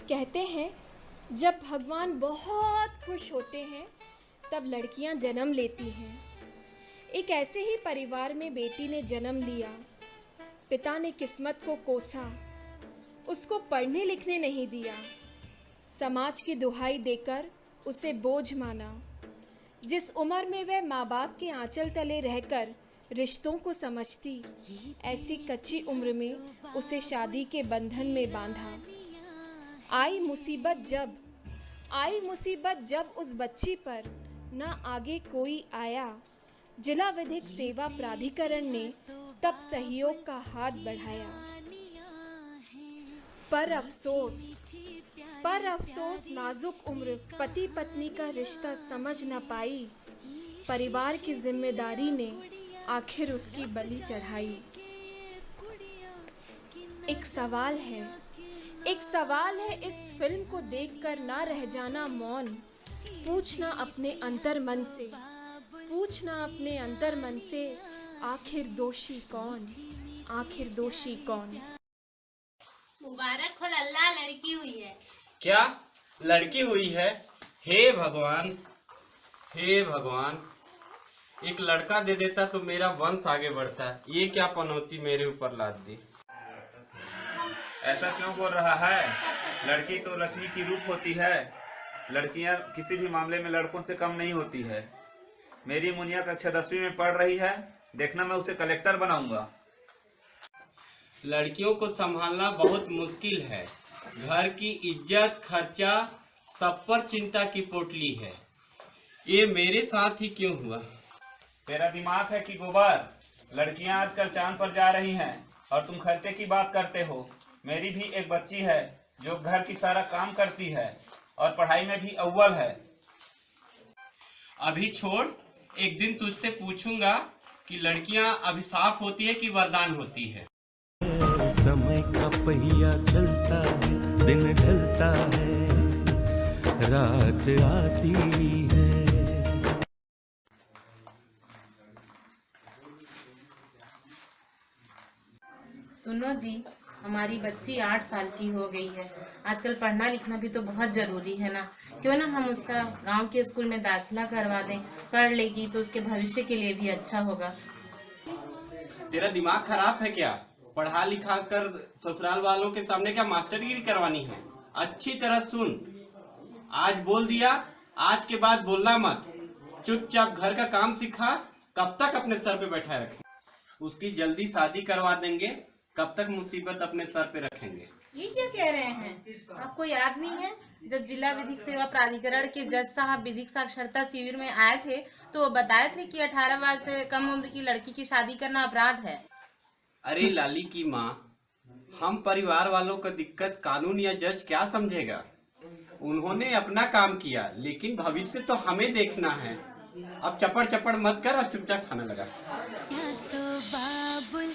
कहते हैं जब भगवान बहुत खुश होते हैं तब लड़कियां जन्म लेती हैं। एक ऐसे ही परिवार में बेटी ने जन्म लिया। पिता ने किस्मत को कोसा, उसको पढ़ने लिखने नहीं दिया। समाज की दुहाई देकर उसे बोझ माना। जिस उम्र में वह माँ बाप के आंचल तले रहकर रिश्तों को समझती, ऐसी कच्ची उम्र में उसे शादी के बंधन में बांधा। आई मुसीबत जब उस बच्ची पर न आगे कोई आया। जिला विधिक सेवा प्राधिकरण ने तब सहयोग का हाथ बढ़ाया। पर अफसोस नाजुक उम्र पति पत्नी का रिश्ता समझ न पाई। परिवार की जिम्मेदारी ने आखिर उसकी बलि चढ़ाई। एक सवाल है इस फिल्म को देखकर ना रह जाना मौन। पूछना अपने अंतर मन से आखिर दोषी कौन। मुबारक हो लल्ला, लड़की हुई है। क्या लड़की हुई है? हे भगवान, एक लड़का दे देता तो मेरा वंश आगे बढ़ता। ये क्या पनौती मेरे ऊपर लाद दी। ऐसा क्यों बोल रहा है? लड़की तो लक्ष्मी की रूप होती है। लड़कियां किसी भी मामले में लड़कों से कम नहीं होती है। मेरी मुनिया कक्षा 10वीं में पढ़ रही है, देखना मैं उसे कलेक्टर बनाऊंगा। लड़कियों को संभालना बहुत मुश्किल है। घर की इज्जत खर्चा सब पर चिंता की पोटली है। ये मेरे साथ ही क्यों हुआ? तेरा दिमाग है कि गोबर? लड़कियां आजकल चांद पर जा रही हैं और तुम खर्चे की बात करते हो। मेरी भी एक बच्ची है जो घर की सारा काम करती है और पढ़ाई में भी अव्वल है। अभी छोड़, एक दिन तुझसे पूछूंगा कि लड़कियां अभिशाप होती है कि वरदान होती है। समय का पहिया चलता है, दिन ढलता है, रात आती है। सुनो जी, हमारी बच्ची 8 साल की हो गई है। आजकल पढ़ना लिखना भी तो बहुत जरूरी है ना। क्यों ना हम उसका गांव के स्कूल में दाखिला करवा दें। पढ़ लेगी तो उसके भविष्य के लिए भी अच्छा होगा। तेरा दिमाग खराब है क्या? पढ़ा लिखा कर ससुराल वालों के सामने क्या मास्टरगिरी करवानी है? अच्छी तरह सुन, आज बोल दिया, आज के बाद बोलना मत। चुपचाप घर का काम सिखा। कब तक अपने सर पे बैठा रखें? उसकी जल्दी शादी करवा देंगे, कब तक मुसीबत अपने सर पे रखेंगे? ये क्या कह रहे हैं? आपको याद नहीं है जब जिला विधिक सेवा प्राधिकरण के जज साहब विधिक साक्षरता शिविर में आए थे तो वो बताए थे कि 18 वर्ष से कम उम्र की लड़की की शादी करना अपराध है। अरे लाली की माँ, हम परिवार वालों का दिक्कत कानून या जज क्या समझेगा? उन्होंने अपना काम किया, लेकिन भविष्य तो हमें देखना है। अब चपड़ मत कर और चुपचाप खाना लगा। तो बाबुल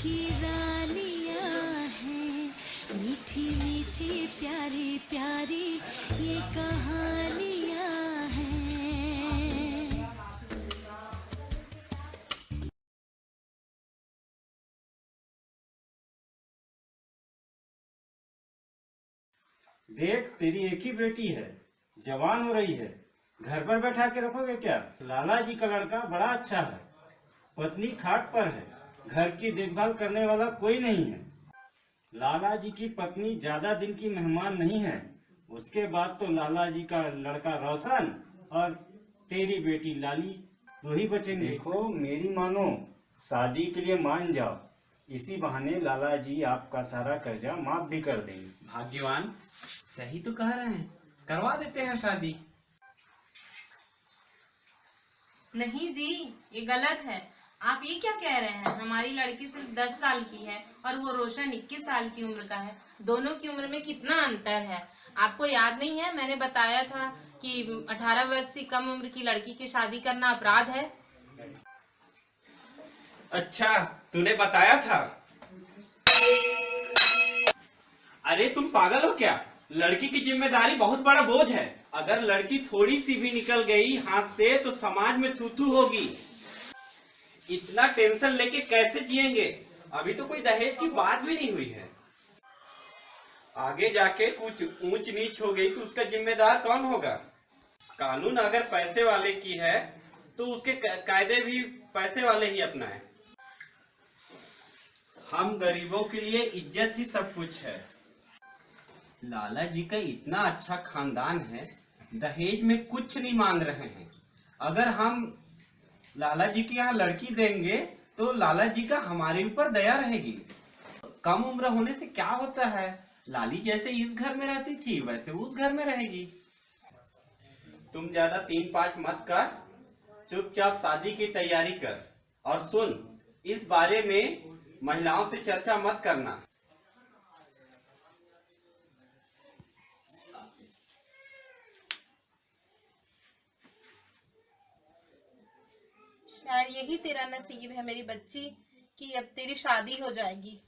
की रानियां हैं, मीठी मीठी प्यारी प्यारी ये कहानियां हैं। देख, तेरी एक ही बेटी है, जवान हो रही है, घर पर बैठा के रखोगे क्या? लाला जी का लड़का बड़ा अच्छा है, पत्नी खाट पर है, घर की देखभाल करने वाला कोई नहीं है। लाला जी की पत्नी ज्यादा दिन की मेहमान नहीं है। उसके बाद तो लाला जी का लड़का रोशन और तेरी बेटी लाली दो ही बचेंगे। देखो मेरी मानो, शादी के लिए मान जाओ, इसी बहाने लाला जी आपका सारा कर्जा माफ भी कर देंगे। भाग्यवान, सही तो कह रहे हैं, करवा देते हैं शादी। नहीं जी, ये गलत है। आप ये क्या कह रहे हैं? हमारी लड़की सिर्फ 10 साल की है और वो रोशन 21 साल की उम्र का है। दोनों की उम्र में कितना अंतर है? आपको याद नहीं है मैंने बताया था कि 18 वर्ष से कम उम्र की लड़की की शादी करना अपराध है? अच्छा, तूने बताया था? अरे तुम पागल हो क्या? लड़की की जिम्मेदारी बहुत बड़ा बोझ है। अगर लड़की थोड़ी सी भी निकल गई हाथ से तो समाज में थू थू होगी। इतना टेंशन लेके कैसे जिएंगे? अभी तो कोई दहेज की बात भी नहीं हुई है। आगे जाके कुछ ऊंच नीच हो गई तो उसका जिम्मेदार कौन होगा? कानून अगर पैसे वाले की है तो उसके कायदे भी पैसे वाले ही अपनाएं। हम गरीबों के लिए इज्जत ही सब कुछ है। लाला जी का इतना अच्छा खानदान है, दहेज में कुछ नहीं मांग रहे हैं। अगर हम लाला जी के यहाँ लड़की देंगे तो लाला जी का हमारे ऊपर दया रहेगी। कम उम्र होने से क्या होता है, लाली जैसे इस घर में रहती थी वैसे उस घर में रहेगी। तुम ज्यादा 3-5 मत कर, चुपचाप शादी की तैयारी कर। और सुन, इस बारे में महिलाओं से चर्चा मत करना। शायद यही तेरा नसीब है मेरी बच्ची कि अब तेरी शादी हो जाएगी।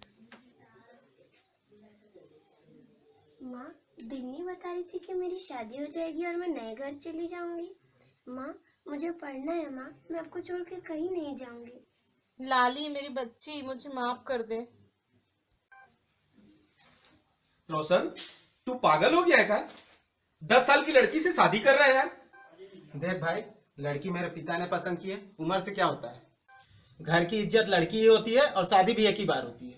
माँ, दिन्नी बता रही थी कि मेरी शादी हो जाएगी और मैं नए घर चली जाऊंगी। माँ, मुझे पढ़ना है माँ, मैं आपको छोड़ के कहीं नहीं जाऊंगी। लाली मेरी बच्ची, मुझे माफ कर दे। रोशन, तू पागल हो गया है क्या? 10 साल की लड़की से शादी कर रहा है यार। देख भाई, लड़की मेरे पिता ने पसंद की है, उम्र से क्या होता है। घर की इज्जत लड़की ही होती है और शादी भी एक ही बार होती है।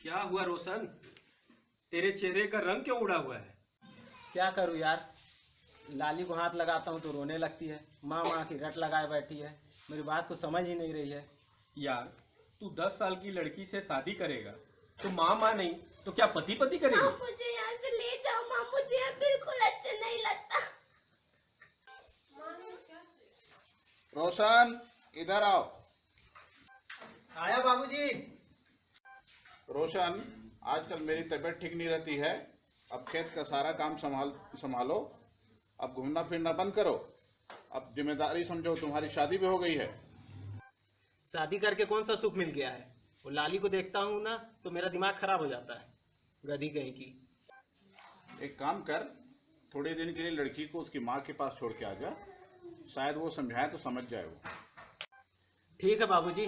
क्या हुआ रोशन, तेरे चेहरे का रंग क्यों उड़ा हुआ है? क्या करूँ यार, लाली को हाथ लगाता हूँ तो रोने लगती है। माँ माँ की रट लगाए बैठी है, मेरी बात को समझ ही नहीं रही है। यार, तू 10 साल की लड़की से शादी करेगा तो माँ नहीं तो क्या पति पति करेगी? मुझे यहाँ से ले जाओ माँ, मुझे यहाँ बिल्कुल अच्छा नहीं लगता। रोशन, इधर आओ। आया बाबूजी। रोशन, आजकल मेरी तबीयत ठीक नहीं रहती है। अब खेत का सारा काम संभालो। अब घूमना फिरना बंद करो। अब जिम्मेदारी समझो, तुम्हारी शादी भी हो गई है। शादी करके कौन सा सुख मिल गया है? वो लाली को देखता हूँ ना तो मेरा दिमाग खराब हो जाता है, गधी कहीं की। एक काम कर, थोड़े दिन के लिए लड़की को उसकी माँ के पास छोड़ के आ जा, शायद वो समझाए तो समझ जाए वो। ठीक है बाबूजी,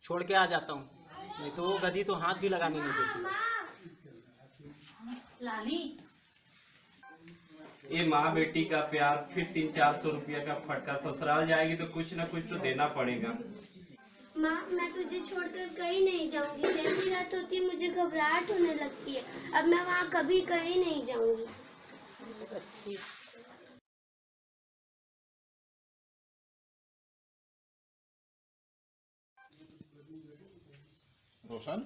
छोड़ के आ जाता हूँ, नहीं तो वो गधी तो हाथ भी लगाने नहीं देती। लाली, ये माँ बेटी का प्यार, फिर 300-400 रुपया का फटका। ससुराल जाएगी तो कुछ न कुछ तो देना पड़ेगा। माँ, मैं तुझे छोड़कर कहीं नहीं जाऊंगी। जैसी रात होती है मुझे घबराहट होने लगती है। अब मैं वहाँ कभी कहीं नहीं जाऊंगी। बच्ची, रोशन,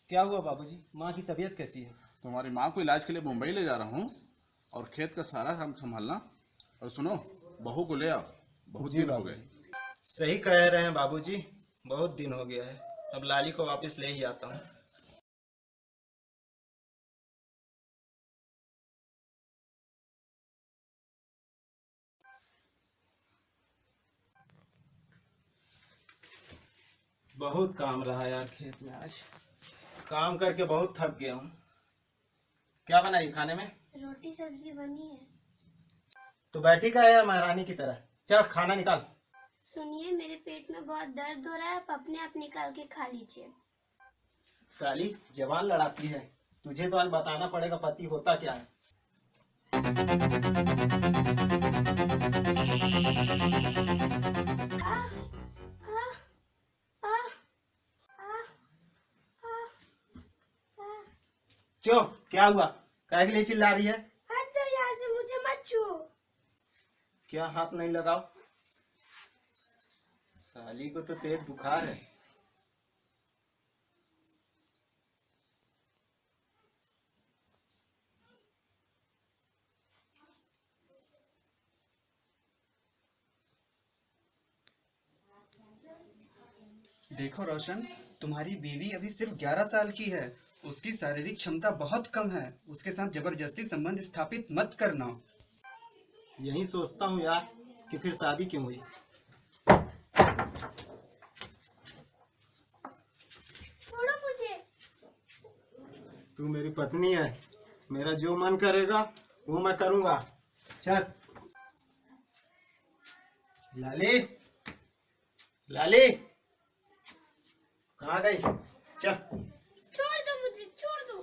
क्या हुआ बाबूजी? माँ की तबीयत कैसी है? तुम्हारी माँ को इलाज के लिए मुंबई ले जा रहा हूँ और खेत का सारा काम संभालना। और सुनो, बहू को ले आओ, बहुत दिन हो गए। सही कह रहे हैं बाबूजी, बहुत दिन हो गया है। अब लाली को वापस ले ही आता हूँ। बहुत काम रहा यार खेत में, आज काम करके बहुत थक गया हूँ। क्या बनाई खाने में? रोटी सब्जी बनी है। तो बैठी का है महारानी की तरह, चल खाना निकाल। सुनिए, मेरे पेट में बहुत दर्द हो रहा है, आप अपने आप निकाल के खा लीजिए। साली जवान लड़ाती है, तुझे तो आज बताना पड़ेगा पति होता क्या है। क्यों, क्या हुआ? काहे के लिए चिल्ला रही है? हट जाओ यहाँ से, मुझे मत छुओ। क्या हाथ नहीं लगाओ? साली को तो तेज बुखार है। देखो रोशन, तुम्हारी बीवी अभी सिर्फ 11 साल की है उसकी शारीरिक क्षमता बहुत कम है, उसके साथ जबरदस्ती संबंध स्थापित मत करना। यही सोचता हूँ यार कि फिर शादी क्यों हुई। छोड़ो मुझे। तू मेरी पत्नी है, मेरा जो मन करेगा वो मैं करूँगा। चल। लाली, लाली, कहाँ गई? चल। छोड़ दो मुझे, छोड़ दो।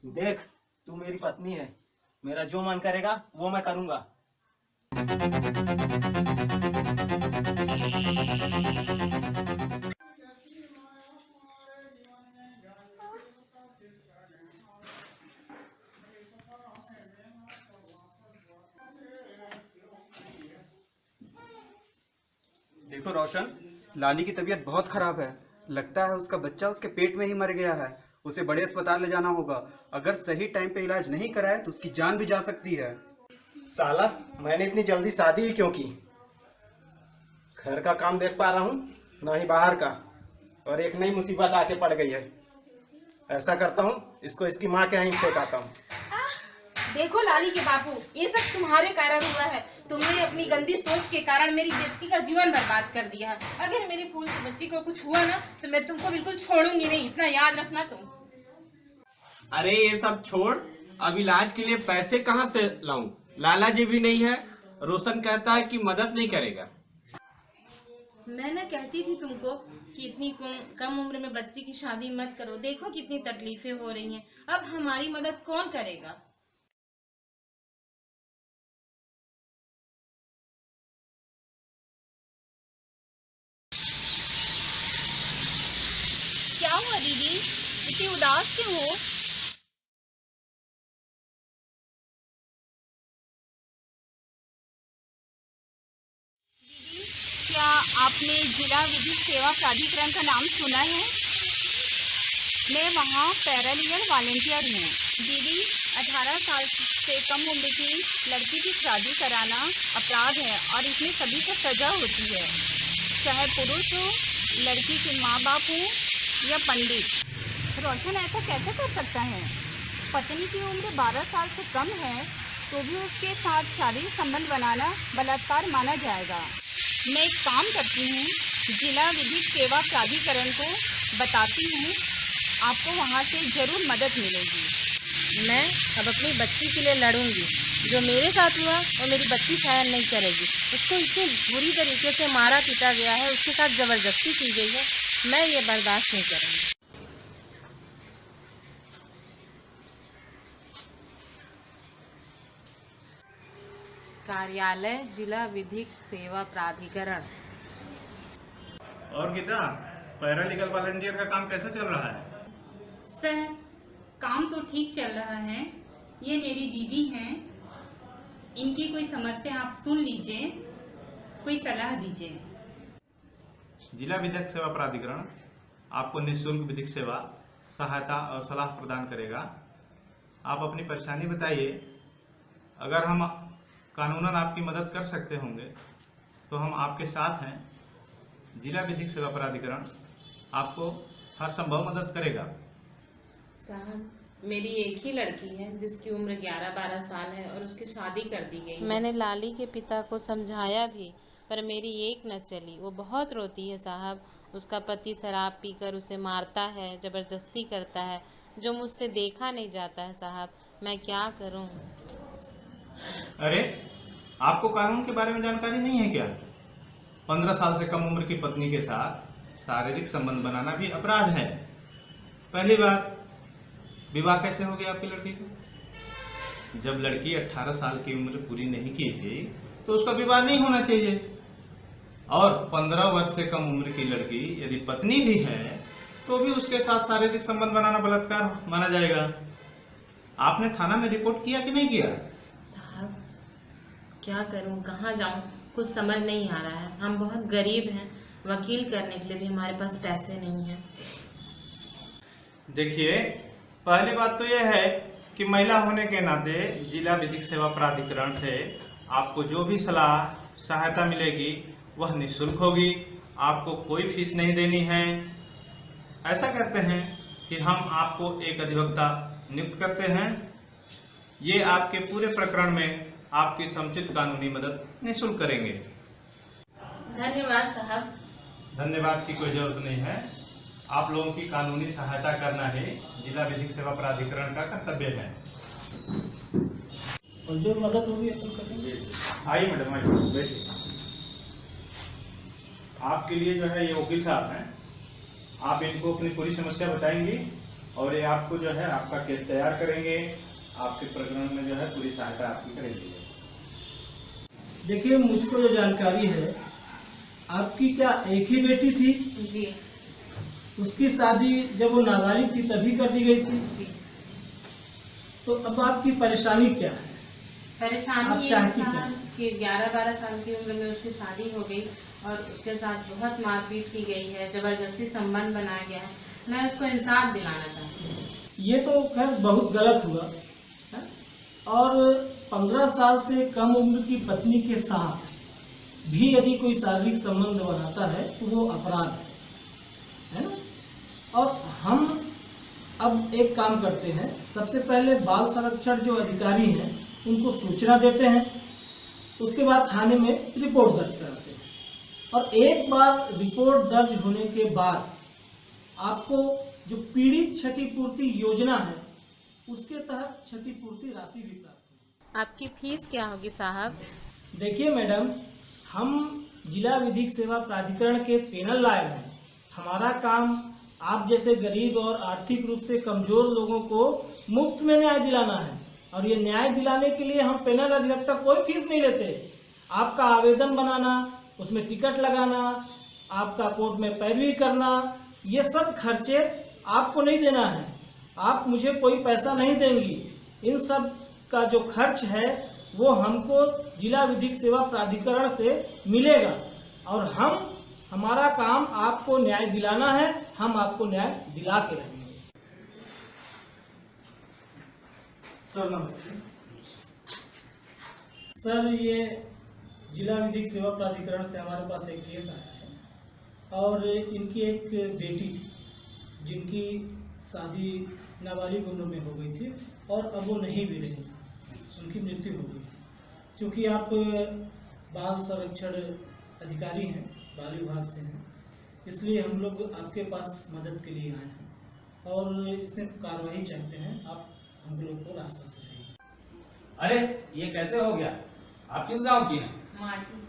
देख, तू मेरी पत्नी है, मेरा जो मन करेगा वो मैं करूँगा। देखो रोशन, लाली की तबीयत बहुत खराब है। लगता है उसका बच्चा उसके पेट में ही मर गया है। उसे बड़े अस्पताल ले जाना होगा। अगर सही टाइम पे इलाज नहीं कराए तो उसकी जान भी जा सकती है। साला, मैंने इतनी जल्दी शादी ही क्यों की? घर का काम देख पा रहा हूँ, ना ही बाहर का, और एक नई मुसीबत आके पड़ गई है। ऐसा करता हूँ, इसको इसकी माँ के यहाँ फेंक आता हूँ। देखो लाली के बापू, ये सब तुम्हारे कारण हुआ है। तुमने अपनी गंदी सोच के कारण मेरी बच्ची का जीवन बर्बाद कर दिया है। अगर मेरी फूल की बच्ची को कुछ हुआ ना तो मैं तुमको बिल्कुल छोड़ूंगी नहीं, इतना याद रखना तुम। अरे ये सब छोड़, अब इलाज के लिए पैसे कहाँ से लाऊं? लाला जी भी नहीं है। रोशन कहता है कि मदद नहीं करेगा। मैं ना कहती थी तुमको कि इतनी कम उम्र में बच्ची की शादी मत करो। देखो कितनी तकलीफें हो रही हैं। अब हमारी मदद कौन करेगा? क्या हुआ दीदी, इतनी उदास क्यों हो? क्या आपने जिला विधिक सेवा प्राधिकरण का नाम सुना है? मैं वहाँ पैरालीगल वॉलंटियर हूँ। दीदी, 18 साल से कम उम्र की लड़की की शादी कराना अपराध है और इसमें सभी को सजा होती है, चाहे पुरुष हो, लड़की के माँ बाप हो या पंडित। रोशन ऐसा कैसे कर सकता है? पत्नी की उम्र 12 साल से कम है तो भी उसके साथ शारीरिक संबंध बनाना बलात्कार माना जाएगा। मैं एक काम करती हूँ, जिला विधिक सेवा प्राधिकरण को बताती हूँ, आपको वहाँ से जरूर मदद मिलेगी। मैं अब अपनी बच्ची के लिए लड़ूंगी। जो मेरे साथ हुआ वो मेरी बच्ची सहन नहीं करेगी। उसको इतनी बुरी तरीके से मारा पीटा गया है, उसके साथ जबरदस्ती की गई है। मैं ये बर्दाश्त नहीं करूँगी। कार्यालय जिला विधिक सेवा प्राधिकरण। और गीता, पैरालीगल वॉलंटियर का काम कैसा चल रहा है? सर, काम तो ठीक चल रहा है। ये मेरी दीदी हैं, इनकी कोई समस्या आप सुन लीजिए, कोई सलाह दीजिए। जिला विधिक सेवा प्राधिकरण आपको निःशुल्क विधिक सेवा, सहायता और सलाह प्रदान करेगा। आप अपनी परेशानी बताइए। अगर हम कानूनन आपकी मदद कर सकते होंगे तो हम आपके साथ हैं। जिला विधिक सेवा प्राधिकरण आपको हर संभव मदद करेगा। साहब, मेरी एक ही लड़की है जिसकी उम्र 11-12 साल है और उसकी शादी कर दी गई। मैंने लाली के पिता को समझाया भी, पर मेरी एक न चली। वो बहुत रोती है साहब। उसका पति शराब पीकर उसे मारता है, जबरदस्ती करता है, जो मुझसे देखा नहीं जाता है साहब। मैं क्या करूं? अरे, आपको कानून के बारे में जानकारी नहीं है क्या? 15 साल से कम उम्र की पत्नी के साथ शारीरिक संबंध बनाना भी अपराध है। पहली बात, विवाह कैसे हो गया आपकी लड़की को? जब लड़की 18 साल की उम्र पूरी नहीं की थी तो उसका विवाह नहीं होना चाहिए। और 15 वर्ष से कम उम्र की लड़की यदि पत्नी भी है तो भी उसके साथ शारीरिक संबंध बनाना बलात्कार माना जाएगा। आपने थाना में रिपोर्ट किया कि नहीं किया? साहब, क्या करूं, कहाँ जाऊं, कुछ समझ नहीं आ रहा है। हम बहुत गरीब हैं, वकील करने के लिए भी हमारे पास पैसे नहीं हैं। देखिए, पहली बात तो यह है कि महिला होने के नाते जिला विधिक सेवा प्राधिकरण से आपको जो भी सलाह सहायता मिलेगी वह निःशुल्क होगी। आपको कोई फीस नहीं देनी है। ऐसा करते हैं, कि हम आपको एक अधिवक्ता नियुक्त करते हैं। ये आपके पूरे प्रकरण में आपकी समुचित कानूनी मदद निःशुल्क करेंगे। धन्यवाद साहब। धन्यवाद की कोई जरूरत नहीं है। आप लोगों की कानूनी सहायता करना ही जिला विधिक सेवा प्राधिकरण का कर्तव्य है। और जो मदद होगी अपन करेंगे। आइए मैडम, आइए बैठिए। आपके लिए जो है ये वकील साहब हैं, आप इनको अपनी पूरी समस्या बताएंगी और ये आपको जो है आपका केस तैयार करेंगे, आपके प्रकरण में जो है पूरी सहायता आपकी करेंगे। देखिए, मुझको जो जानकारी है, आपकी क्या एक ही बेटी थी? जी। उसकी शादी जब वो नाबालिग थी तभी कर दी गई थी? जी। तो अब आपकी परेशानी क्या है? परेशानी ये चाहती है क्या? कि 11-12 साल की उम्र में उसकी शादी हो गई और उसके साथ बहुत मारपीट की गई है, जबरदस्ती संबंध बनाया गया है। मैं उसको इंसाफ दिलाना चाहती हूँ। ये तो खैर बहुत गलत हुआ है? और 15 साल से कम उम्र की पत्नी के साथ भी यदि कोई शारीरिक संबंध बनाता है तो वो अपराध है ना? और हम अब एक काम करते हैं, सबसे पहले बाल संरक्षण जो अधिकारी हैं उनको सूचना देते हैं, उसके बाद थाने में रिपोर्ट दर्ज कराते हैं और एक बार रिपोर्ट दर्ज होने के बाद आपको जो पीड़ित क्षतिपूर्ति योजना है उसके तहत क्षतिपूर्ति राशि भी प्राप्त। आपकी फीस क्या होगी साहब? देखिए मैडम, हम जिला विधिक सेवा प्राधिकरण के पैनल लाए हैं। हमारा काम आप जैसे गरीब और आर्थिक रूप से कमजोर लोगों को मुफ्त में न्याय दिलाना है और ये न्याय दिलाने के लिए हम पैनल अधिवक्ता कोई फीस नहीं लेते। आपका आवेदन बनाना, उसमें टिकट लगाना, आपका कोर्ट में पैरवी करना, ये सब खर्चे आपको नहीं देना है। आप मुझे कोई पैसा नहीं देंगी। इन सब का जो खर्च है वो हमको जिला विधिक सेवा प्राधिकरण से मिलेगा और हमारा काम आपको न्याय दिलाना है। हम आपको न्याय दिला के रहेंगे। सर नमस्ते। सर, ये जिला विधिक सेवा प्राधिकरण से हमारे पास एक केस आया है और इनकी एक बेटी थी जिनकी शादी नाबालिग उम्र में हो गई थी और अब वो नहीं भी रही, उनकी मृत्यु हो गई। क्योंकि आप बाल संरक्षण अधिकारी हैं, बाल विभाग से हैं, इसलिए हम लोग आपके पास मदद के लिए आए हैं और इसमें कार्रवाई चाहते हैं। आप हम लोग को रास्ता सुझाइए। अरे ये कैसे हो गया? आप किस गांव की हैं? माटी।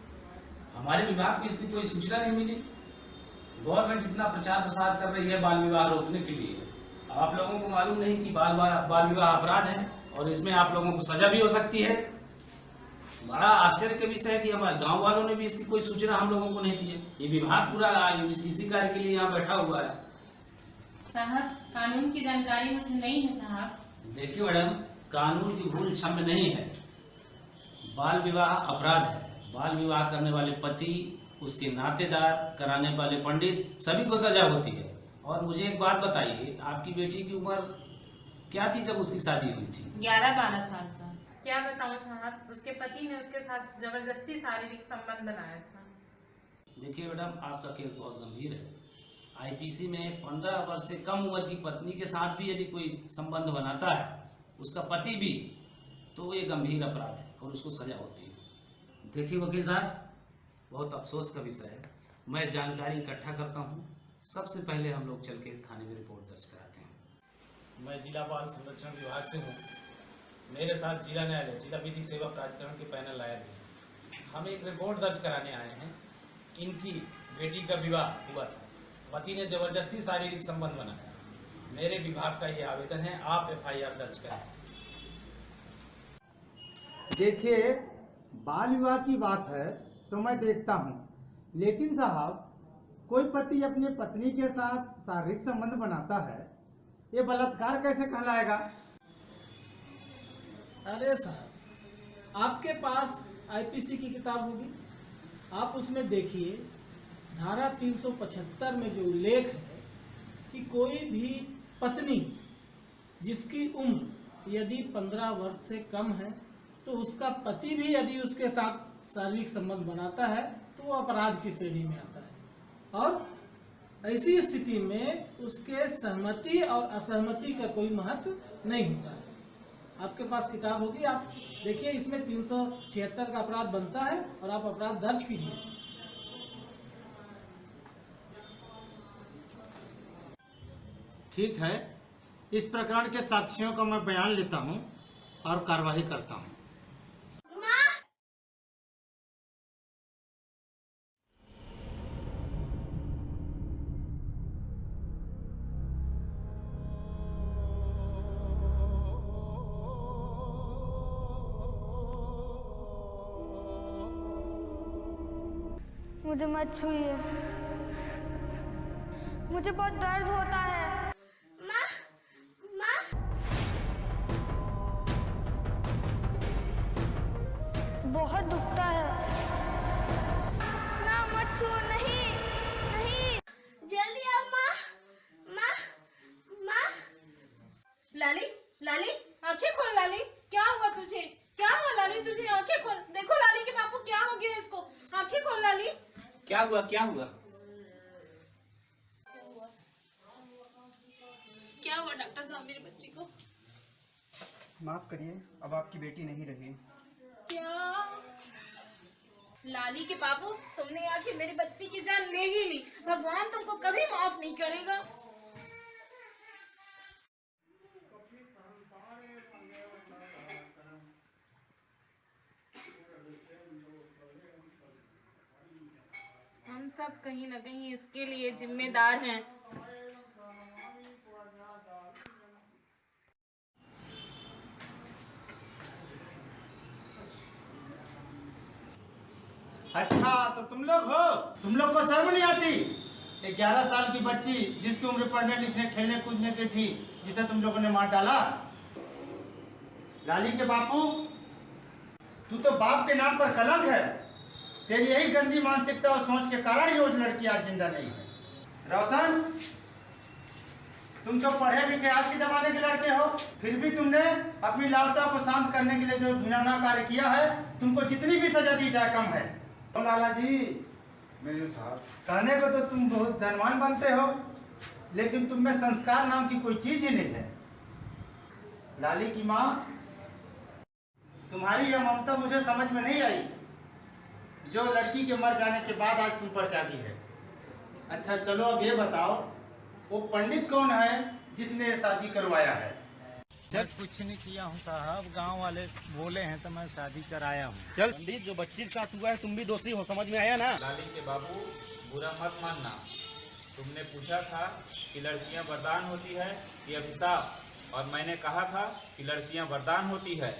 हमारे विभाग की इसकी कोई सूचना नहीं मिली। गवर्नमेंट इतना प्रचार प्रसार कर रही है बाल विवाह रोकने के लिए, आप लोगों को मालूम नहीं कि बाल विवाह अपराध है और इसमें आप लोगों को सजा भी हो सकती है। बड़ा आश्चर्य का विषय है कि हमारे गांव वालों ने भी इसकी कोई सूचना हम लोगों को नहीं दी है। ये विभाग पूरा इसी कार्य के लिए यहाँ बैठा हुआ है। साहब, कानून की जानकारी मुझे नहीं है साहब। देखिए मैडम, कानून की भूल क्षम्य नहीं है। बाल विवाह अपराध है। बाल विवाह करने वाले पति, उसके नातेदार, कराने वाले पंडित, सभी को सजा होती है। और मुझे एक बात बताइए, आपकी बेटी की उम्र क्या थी जब उसकी शादी हुई थी? 11-12 साल साहब। क्या बताऊं साहब, उसके पति ने उसके साथ जबरदस्ती शारीरिक संबंध बनाया था। देखिए मैडम, आपका केस बहुत गंभीर है। आईपीसी में 15 वर्ष से कम उम्र की पत्नी के साथ भी यदि कोई संबंध बनाता है, उसका पति भी, तो ये गंभीर अपराध है और उसको सजा होती है। देखिए वकील साहब, बहुत अफसोस का विषय है। मैं जानकारी इकट्ठा करता हूँ, सबसे पहले हम लोग चल के थाने में रिपोर्ट दर्ज कराते हैं। मैं जिला बाल संरक्षण विभाग से हूँ। मेरे साथ जिला न्यायालय, जिला विधिक सेवा प्राधिकरण के पैनल आए थे। हम एक रिपोर्ट दर्ज कराने आए हैं। इनकी बेटी का विवाह हुआ था, पति ने जबरदस्ती शारीरिक संबंध बनाया। मेरे विभाग का ये आवेदन है, आप FIR दर्ज करें। देखिए, बाल विवाह की बात है तो मैं देखता हूँ, लेकिन साहब कोई पति अपनी पत्नी के साथ शारीरिक संबंध बनाता है, ये बलात्कार कैसे कहलाएगा? अरे साहब, आपके पास आईपीसी की किताब होगी, आप उसमें देखिए धारा 375 में जो उल्लेख है कि कोई भी पत्नी जिसकी उम्र यदि 15 वर्ष से कम है तो उसका पति भी यदि उसके साथ शारीरिक संबंध बनाता है तो वो अपराध की श्रेणी में आता है। और ऐसी स्थिति में उसके सहमति और असहमति का कोई महत्व नहीं होता है। आपके पास किताब होगी, आप देखिए, इसमें 376 का अपराध बनता है और आप अपराध दर्ज कीजिए। ठीक है, इस प्रकरण के साक्ष्यों का मैं बयान लेता हूं और कार्यवाही करता हूं। मुझे मत छूइए, मुझे बहुत दर्द होता है। माँ, माँ। बहुत दुखता है। ना मत छू, नहीं नहीं। जल्दी आओ माँ, माँ, माँ। लाली, लाली, आंखें खोल लाली, क्या हुआ तुझे? क्या हुआ लाली तुझे? आंखें खोल, देखो लाली के बापू क्या हो गया इसको, आंखें खोल लाली। क्या हुआ, क्या हुआ? क्या हुआ डॉक्टर साहब मेरी बच्ची को? माफ करिए, अब आपकी बेटी नहीं रही। क्या? लाली के बापू, तुमने आखिर मेरी बच्ची की जान ले ही ली। भगवान तुमको कभी माफ नहीं करेगा। हम सब कहीं न कहीं इसके लिए जिम्मेदार हैं। अच्छा, तो तुम लोग हो? तुम लोग को शर्म नहीं आती? 11 साल की बच्ची जिसकी उम्र पढ़ने लिखने खेलने कूदने की थी, जिसे तुम लोगों ने मार डाला। लाली के बापू, तू तो बाप के नाम पर कलंक है। तेरी यही गंदी मानसिकता और सोच के कारण ही वो लड़की आज जिंदा नहीं है। रोशन, तुम तो पढ़े लिखे आज के जमाने के लड़के हो, फिर भी तुमने अपनी लालसा को शांत करने के लिए जो घिनौना कार्य किया है, तुमको जितनी भी सजा दी जाए कम है। लाला जी, मेरे साहब, कहने को तो तुम बहुत धनवान बनते हो, लेकिन तुम में संस्कार नाम की कोई चीज ही नहीं है। लाली की माँ, तुम्हारी यह ममता मुझे समझ में नहीं आई, जो लड़की के मर जाने के बाद आज तुम पर जागी है। अच्छा चलो, अब ये बताओ, वो पंडित कौन है जिसने ये शादी करवाया है? जज कुछ नहीं किया हूँ साहब, गांव वाले बोले हैं तो मैं शादी कराया हूँ। चल पंडित, जो बच्ची के साथ हुआ है तुम भी दोषी हो, समझ में आया ना? लाली के बाबू, बुरा मत मानना। तुमने पूछा था कि लड़कियां वरदान होती है कि अभिशाप, और मैंने कहा था कि लड़कियां वरदान होती है।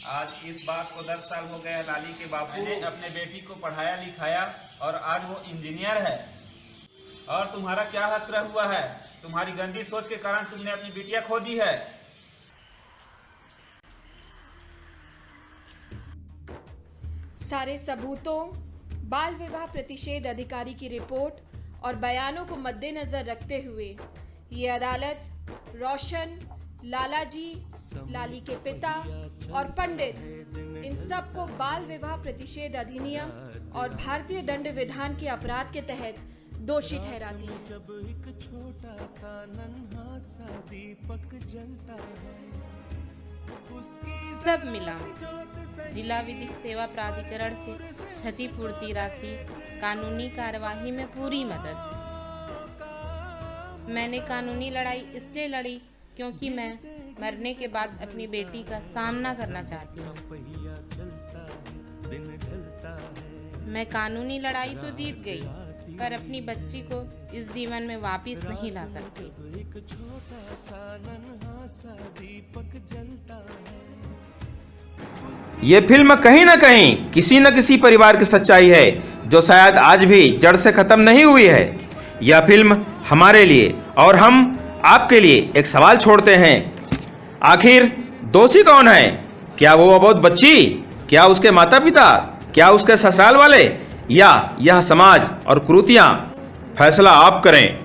आज इस बात को 10 साल हो गए लाली के बापू। मैंने अपने बेटी को पढ़ाया लिखाया और आज वो इंजीनियर है। और तुम्हारा क्या हसरा हुआ है? तुम्हारी गंदी सोच के कारण तुमने अपनी बिटिया खो दी है। सारे सबूतों, बाल विवाह प्रतिषेध अधिकारी की रिपोर्ट और बयानों को मद्देनजर रखते हुए ये अदालत रोशन, लालाजी, लाली के पिता और पंडित, इन सब को बाल विवाह प्रतिषेध अधिनियम और भारतीय दंड विधान के अपराध के तहत दोषी ठहराती है। जब एक छोटा सा नन्हा सा दीपक जलता है, सब मिला जिला विधिक सेवा प्राधिकरण से क्षतिपूर्ति राशि, कानूनी कार्यवाही में पूरी मदद। मैंने कानूनी लड़ाई इसलिए लड़ी क्योंकि मैं मरने के बाद अपनी बेटी का सामना करना चाहती हूँ। मैं कानूनी लड़ाई तो जीत गई, पर अपनी बच्ची को इस जीवन में वापस नहीं ला सकती। एक छोटा सा नन्हा सा दीपक जलता है। ये फिल्म कहीं ना कहीं किसी न किसी परिवार की सच्चाई है, जो शायद आज भी जड़ से खत्म नहीं हुई है। यह फिल्म हमारे लिए और हम आपके लिए एक सवाल छोड़ते हैं, आखिर दोषी कौन है? क्या वो अबोध बच्ची? क्या उसके माता पिता? क्या उसके ससुराल वाले? या यह समाज और कुरीतियां? फैसला आप करें।